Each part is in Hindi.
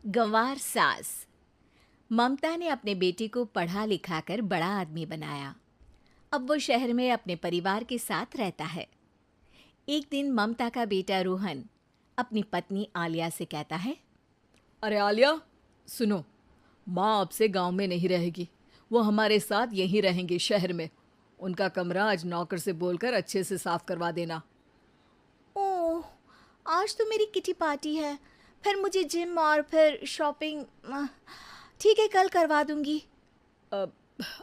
गंवार सास। ममता ने अपने बेटे को पढ़ा लिखाकर बड़ा आदमी बनाया। अब वो शहर में अपने परिवार के साथ रहता है। एक दिन ममता का बेटा रोहन अपनी पत्नी आलिया से कहता है, अरे आलिया, सुनो, माँ अब से गांव में नहीं रहेगी। वो हमारे साथ यहीं रहेंगे शहर में। उनका कमरा आज नौकर से बोलकर अच्छे से साफ करवा देना। ओह, आज तो मेरी किटी पार्टी है, फिर मुझे जिम और फिर शॉपिंग। ठीक है, कल करवा दूंगी। अ,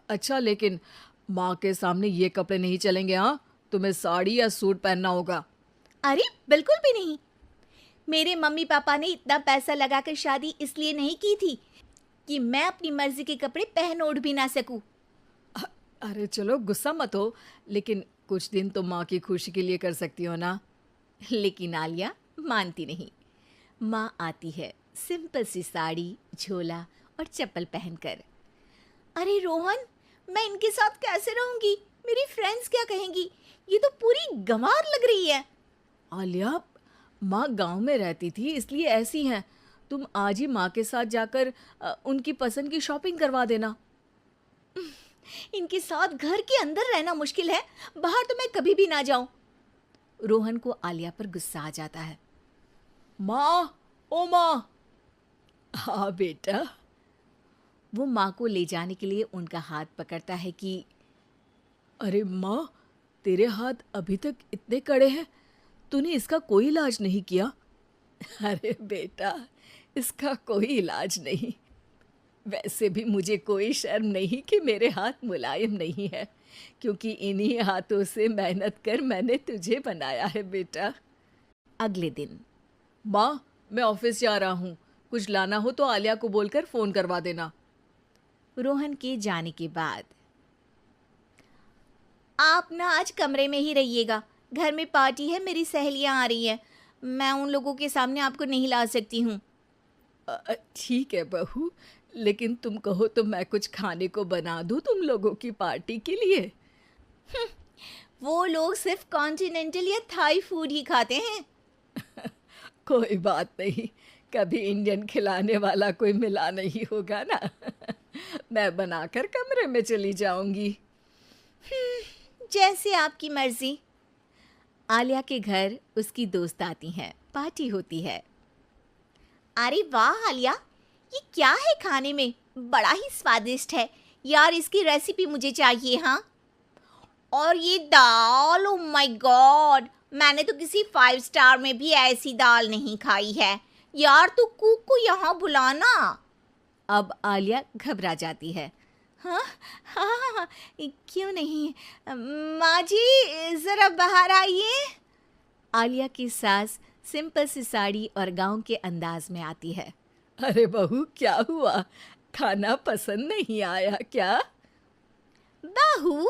अच्छा, लेकिन माँ के सामने ये कपड़े नहीं चलेंगे। हाँ, तुम्हें साड़ी या सूट पहनना होगा। अरे बिल्कुल भी नहीं। मेरे मम्मी पापा ने इतना पैसा लगाकर शादी इसलिए नहीं की थी कि मैं अपनी मर्जी के कपड़े पहन ओढ़ भी ना सकूं। अरे चलो, गुस्सा मत हो, लेकिन कुछ दिन तो माँ की खुशी के लिए कर सकती हो ना। लेकिन आलिया मानती नहीं। माँ आती है सिंपल सी साड़ी, झोला और चप्पल पहनकर। अरे रोहन, मैं इनके साथ कैसे रहूंगी? मेरी फ्रेंड्स क्या कहेंगी? ये तो पूरी गंवार लग रही है। आलिया, माँ गांव में रहती थी इसलिए ऐसी हैं। तुम आज ही माँ के साथ जाकर उनकी पसंद की शॉपिंग करवा देना। इनके साथ घर के अंदर रहना मुश्किल है, बाहर तो मैं कभी भी ना जाऊं। रोहन को आलिया पर गुस्सा आ जाता है। माँ, ओ माँ। हाँ बेटा। वो माँ को ले जाने के लिए उनका हाथ पकड़ता है कि अरे माँ, तेरे हाथ अभी तक इतने कड़े हैं, तूने इसका कोई इलाज नहीं किया? अरे बेटा, इसका कोई इलाज नहीं। वैसे भी मुझे कोई शर्म नहीं कि मेरे हाथ मुलायम नहीं है, क्योंकि इन्हीं हाथों से मेहनत कर मैंने तुझे बनाया है बेटा। अगले दिन। माँ, मैं ऑफिस जा रहा हूँ। कुछ लाना हो तो आलिया को बोलकर फ़ोन करवा देना। रोहन के जाने के बाद, आप ना आज कमरे में ही रहिएगा, घर में पार्टी है, मेरी सहेलियां आ रही हैं, मैं उन लोगों के सामने आपको नहीं ला सकती हूँ। ठीक है बहू, लेकिन तुम कहो तो मैं कुछ खाने को बना दूँ तुम लोगों की पार्टी के लिए। वो लोग सिर्फ कॉन्टिनेंटल या थाई फूड ही खाते हैं। कोई बात नहीं, कभी इंडियन खिलाने वाला कोई मिला नहीं होगा ना। मैं बनाकर कमरे में चली जाऊंगी। जैसे आपकी मर्जी। आलिया के घर उसकी दोस्त आती हैं, पार्टी होती है। अरे वाह आलिया, ये क्या है खाने में? बड़ा ही स्वादिष्ट है यार, इसकी रेसिपी मुझे चाहिए। हाँ, और ये दाल, ओ माय गॉड, मैंने तो किसी 5 स्टार में भी ऐसी दाल नहीं खाई है यार। तू कुक को यहाँ बुलाना। अब आलिया घबरा जाती है। हाँ हाँ हाँ हाँ, क्यों नहीं। माँ जी ज़रा बाहर आइए। आलिया की सास सिंपल सी साड़ी और गांव के अंदाज में आती है। अरे बहू, क्या हुआ? खाना पसंद नहीं आया क्या? बहू?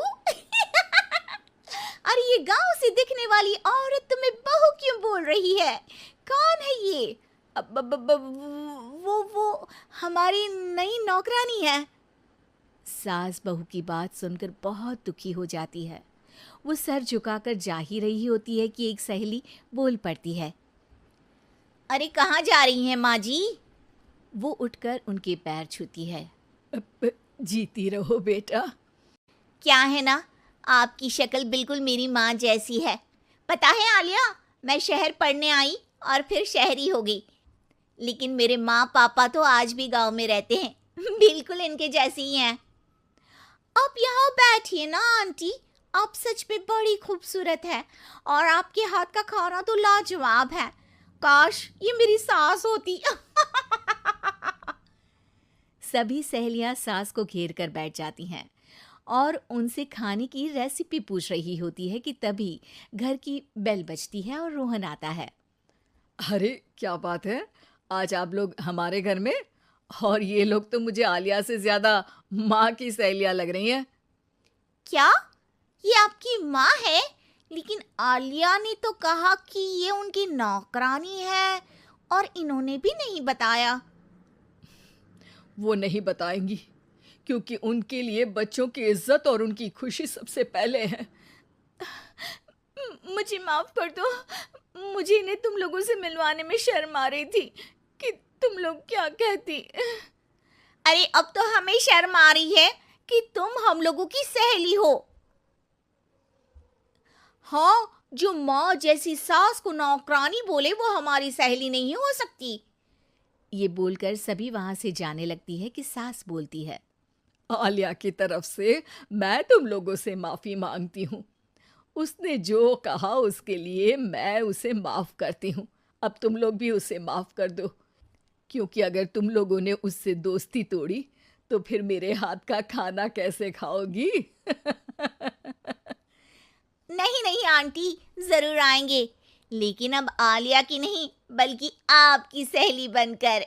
अरे ये गांव से दिखने वाली औरत तुम्हें बहू क्यों बोल रही है? कौन है ये? वो हमारी नई नौकरानी है। सास बहू की बात सुनकर बहुत दुखी हो जाती है। वो सर झुकाकर जा ही रही होती है कि एक सहेली बोल पड़ती है। अरे कहाँ जा रही हैं माँ जी? वो उठकर उनके पैर छूती है। जीती रहो बेटा। क्या है ना, आपकी शक्ल बिल्कुल मेरी माँ जैसी है। पता है आलिया, मैं शहर पढ़ने आई और फिर शहरी हो गई, लेकिन मेरे माँ पापा तो आज भी गांव में रहते हैं, बिल्कुल इनके जैसे ही हैं। आप यहाँ बैठिए ना आंटी, आप सच में बड़ी खूबसूरत है और आपके हाथ का खाना तो लाजवाब है। काश ये मेरी सास होती। सभी सहेलियां सास को घेर कर बैठ जाती हैं और उनसे खाने की रेसिपी पूछ रही होती है कि तभी घर की बेल बजती है और रोहन आता है। अरे क्या बात है, आज आप लोग हमारे घर में? और ये लोग तो मुझे आलिया से ज्यादा माँ की सहेलियाँ लग रही हैं। क्या ये आपकी माँ है? लेकिन आलिया ने तो कहा कि ये उनकी नौकरानी है और इन्होंने भी नहीं बताया। वो नहीं बताएंगी, क्योंकि उनके लिए बच्चों की इज्जत और उनकी खुशी सबसे पहले है। मुझे माफ कर दो, मुझे इन्हें तुम लोगों से मिलवाने में शर्म आ रही थी कि तुम लोग क्या कहती? अरे अब तो हमें शर्म आ रही है कि तुम हम लोगों की सहेली हो। हाँ, जो माँ जैसी सास को नौकरानी बोले वो हमारी सहेली नहीं हो सकती। ये बोलकर सभी वहां से जाने लगती है कि सास बोलती है, आलिया की तरफ से मैं तुम लोगों से माफ़ी मांगती हूँ। उसने जो कहा उसके लिए मैं उसे माफ़ करती हूँ। अब तुम लोग भी उसे माफ़ कर दो, क्योंकि अगर तुम लोगों ने उससे दोस्ती तोड़ी तो फिर मेरे हाथ का खाना कैसे खाओगी? नहीं नहीं आंटी, जरूर आएंगे, लेकिन अब आलिया की नहीं बल्कि आपकी सहेली बनकर।